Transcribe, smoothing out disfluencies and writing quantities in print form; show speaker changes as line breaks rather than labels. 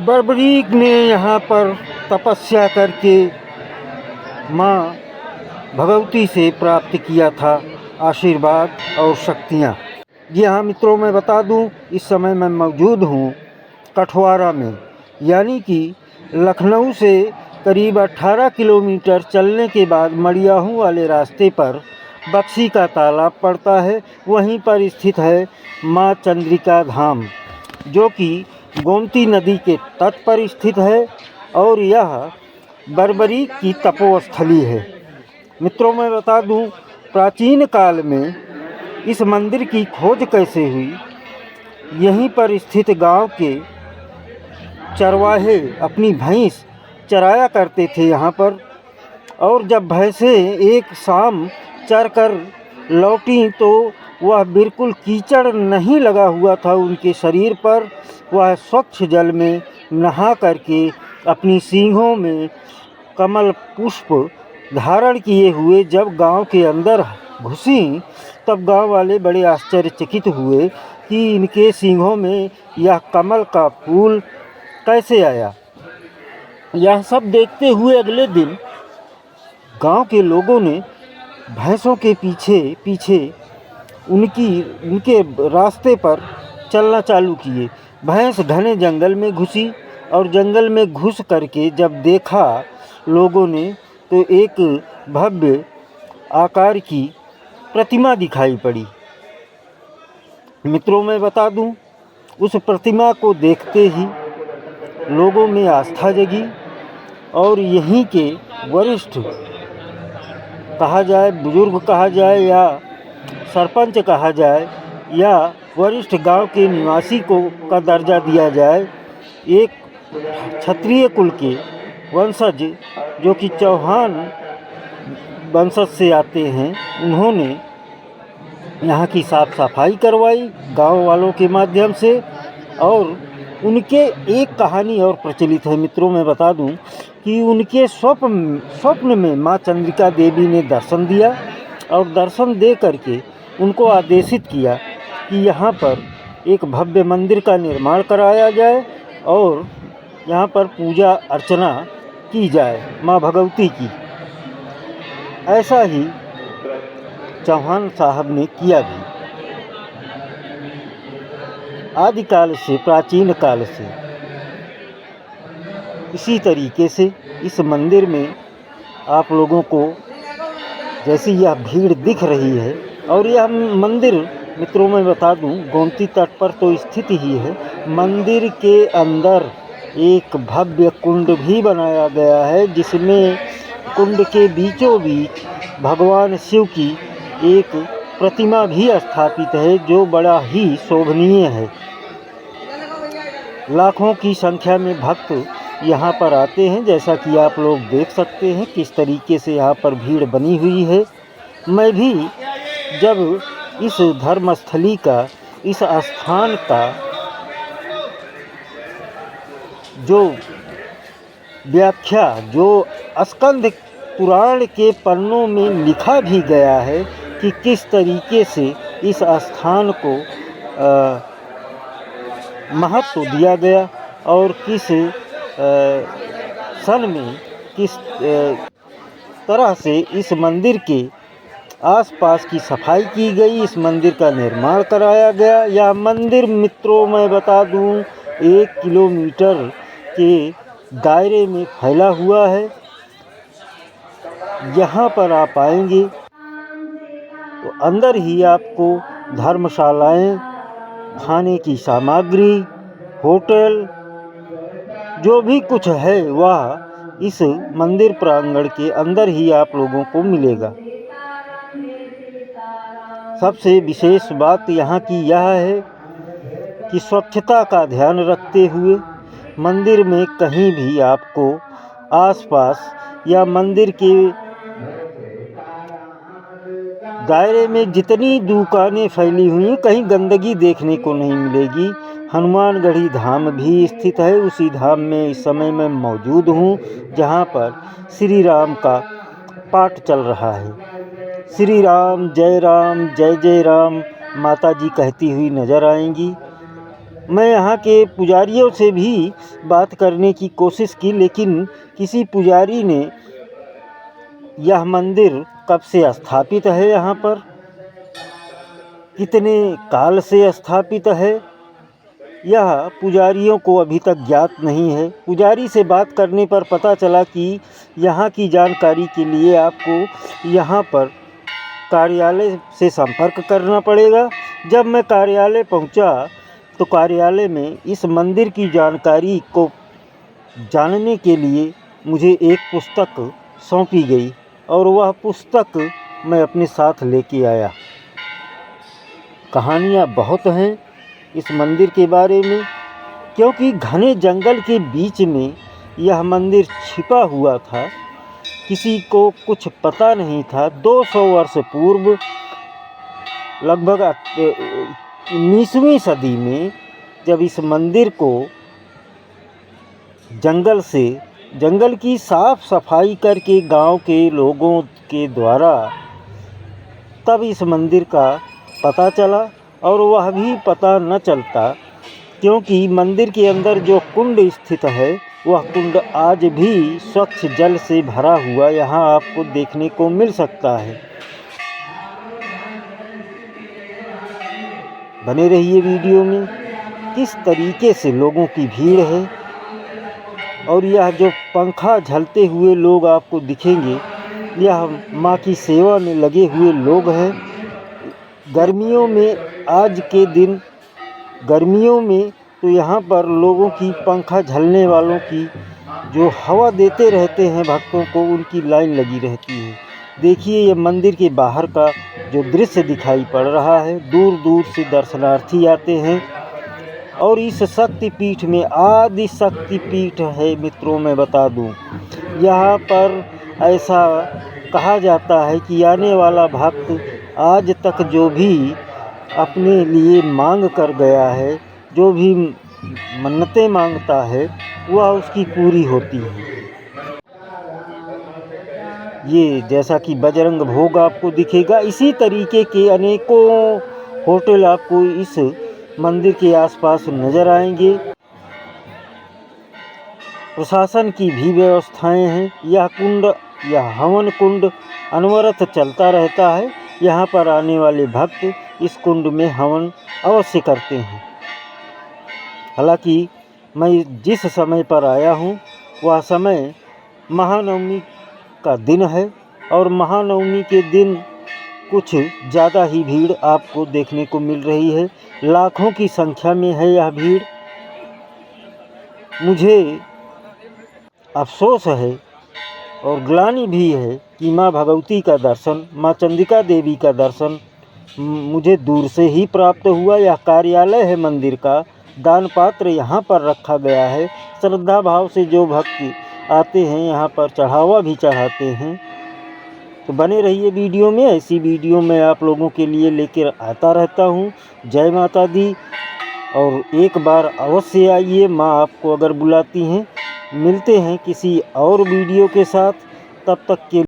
बर्बरीक ने यहाँ पर तपस्या करके माँ भगवती से प्राप्त किया था आशीर्वाद और शक्तियाँ। जी हाँ मित्रों, मैं बता दूँ, इस समय मैं मौजूद हूँ कठवारा में, यानी कि लखनऊ से करीब 18 किलोमीटर चलने के बाद मड़ियाहू वाले रास्ते पर बक्सी का तालाब पड़ता है। वहीं पर स्थित है माँ चंद्रिका धाम, जो कि गोमती नदी के तट पर स्थित है और यह बर्बरीक की तपोस्थली है। मित्रों, मैं बता दूं, प्राचीन काल में इस मंदिर की खोज कैसे हुई। यहीं पर स्थित गांव के चरवाहे अपनी भैंस चराया करते थे यहाँ पर, और जब भैंसें एक शाम चर कर लौटी तो वह बिल्कुल कीचड़ नहीं लगा हुआ था उनके शरीर पर। वह स्वच्छ जल में नहा करके अपनी सींगों में कमल पुष्प धारण किए हुए जब गांव के अंदर घुसी, तब गांव वाले बड़े आश्चर्यचकित हुए कि इनके सींगों में यह कमल का फूल कैसे आया। यह सब देखते हुए अगले दिन गांव के लोगों ने भैंसों के पीछे पीछे उनके रास्ते पर चलना चालू किए। भैंस घने जंगल में घुसी और जंगल में घुस करके जब देखा लोगों ने तो एक भव्य आकार की प्रतिमा दिखाई पड़ी। मित्रों, मैं बता दूं, उस प्रतिमा को देखते ही लोगों में आस्था जगी और यहीं के वरिष्ठ कहा जाए, बुजुर्ग कहा जाए या सरपंच कहा जाए या वरिष्ठ गांव के निवासी को का दर्जा दिया जाए, एक क्षत्रिय कुल के वंशज जो कि चौहान वंशज से आते हैं, उन्होंने यहाँ की साफ सफाई करवाई गांव वालों के माध्यम से। और उनके एक कहानी और प्रचलित है मित्रों, मैं बता दूं कि उनके स्वप्न में माँ चंद्रिका देवी ने दर्शन दिया और दर्शन दे करके उनको आदेशित किया कि यहाँ पर एक भव्य मंदिर का निर्माण कराया जाए और यहाँ पर पूजा अर्चना की जाए माँ भगवती की। ऐसा ही चौहान साहब ने किया भी। आदिकाल से, प्राचीन काल से इसी तरीके से इस मंदिर में आप लोगों को जैसी यह भीड़ दिख रही है, और यह मंदिर मित्रों मैं बता दूं गोमती तट पर तो स्थित ही है। मंदिर के अंदर एक भव्य कुंड भी बनाया गया है, जिसमें कुंड के बीचों बीच भगवान शिव की एक प्रतिमा भी स्थापित है, जो बड़ा ही शोभनीय है। लाखों की संख्या में भक्त यहाँ पर आते हैं, जैसा कि आप लोग देख सकते हैं किस तरीके से यहाँ पर भीड़ बनी हुई है। मैं भी जब इस धर्मस्थली का, इस स्थान का जो व्याख्या, जो स्कंद पुराण के पन्नों में लिखा भी गया है कि किस तरीके से इस स्थान को महत्व दिया गया और किस सन में किस तरह से इस मंदिर के आसपास की सफाई की गई, इस मंदिर का निर्माण कराया गया। यह मंदिर मित्रों मैं बता दूं 1 किलोमीटर के दायरे में फैला हुआ है। यहाँ पर आप आएंगे तो अंदर ही आपको धर्मशालाएं, खाने की सामग्री, होटल, जो भी कुछ है वह इस मंदिर प्रांगण के अंदर ही आप लोगों को मिलेगा। सबसे विशेष बात यहाँ की यह है कि स्वच्छता का ध्यान रखते हुए मंदिर में कहीं भी आपको आसपास या मंदिर के दायरे में जितनी दुकानें फैली हुई कहीं गंदगी देखने को नहीं मिलेगी। हनुमानगढ़ी धाम भी स्थित है, उसी धाम में इस समय मैं मौजूद हूँ, जहाँ पर श्री राम का पाठ चल रहा है। श्री राम जय जय राम माता जी कहती हुई नज़र आएंगी। मैं यहाँ के पुजारियों से भी बात करने की कोशिश की, लेकिन किसी पुजारी ने यह मंदिर कब से स्थापित है, यहाँ पर कितने काल से स्थापित है, यह पुजारियों को अभी तक ज्ञात नहीं है। पुजारी से बात करने पर पता चला कि यहाँ की जानकारी के लिए आपको यहाँ पर कार्यालय से संपर्क करना पड़ेगा। जब मैं कार्यालय पहुँचा तो कार्यालय में इस मंदिर की जानकारी को जानने के लिए मुझे एक पुस्तक सौंपी गई और वह पुस्तक मैं अपने साथ लेके आया। कहानियाँ बहुत हैं इस मंदिर के बारे में, क्योंकि घने जंगल के बीच में यह मंदिर छिपा हुआ था। किसी को कुछ पता नहीं था। 200 वर्ष पूर्व, लगभग 19वीं सदी में, जब इस मंदिर को जंगल की साफ सफाई करके गांव के लोगों के द्वारा तब इस मंदिर का पता चला। और वह भी पता न चलता, क्योंकि मंदिर के अंदर जो कुंड स्थित है वह कुंड आज भी स्वच्छ जल से भरा हुआ यहाँ आपको देखने को मिल सकता है। बने रहिए वीडियो में। किस तरीके से लोगों की भीड़ है, और यह जो पंखा झलते हुए लोग आपको दिखेंगे, यह माँ की सेवा में लगे हुए लोग हैं। गर्मियों में, आज के दिन गर्मियों में तो यहाँ पर लोगों की, पंखा झलने वालों की, जो हवा देते रहते हैं भक्तों को, उनकी लाइन लगी रहती है। देखिए ये मंदिर के बाहर का जो दृश्य दिखाई पड़ रहा है, दूर दूर से दर्शनार्थी आते हैं। और इस शक्तिपीठ में, आदि शक्तिपीठ है मित्रों, मैं बता दूं, यहाँ पर ऐसा कहा जाता है कि आने वाला भक्त आज तक जो भी अपने लिए मांग कर गया है, जो भी मन्नतें मांगता है, वह उसकी पूरी होती है। ये जैसा कि बजरंग भोग आपको दिखेगा, इसी तरीके के अनेकों होटल आपको इस मंदिर के आसपास नज़र आएंगे। प्रशासन की भी व्यवस्थाएं हैं। यह हवन कुंड अनवरत चलता रहता है। यहाँ पर आने वाले भक्त इस कुंड में हवन अवश्य करते हैं। हालांकि मैं जिस समय पर आया हूँ वह समय महानवमी का दिन है, और महानवमी के दिन कुछ ज़्यादा ही भीड़ आपको देखने को मिल रही है। लाखों की संख्या में है यह भीड़। मुझे अफसोस है और ग्लानि भी है कि माँ भगवती का दर्शन, माँ चंडिका देवी का दर्शन मुझे दूर से ही प्राप्त हुआ। यह कार्यालय है मंदिर का, दान पात्र यहाँ पर रखा गया है। श्रद्धा भाव से जो भक्त आते हैं यहाँ पर चढ़ावा भी चढ़ाते हैं। तो बने रहिए वीडियो में। ऐसी वीडियो मैं आप लोगों के लिए लेकर आता रहता हूँ। जय माता दी। और एक बार अवश्य आइए, माँ आपको अगर बुलाती हैं। मिलते हैं किसी और वीडियो के साथ, तब तक के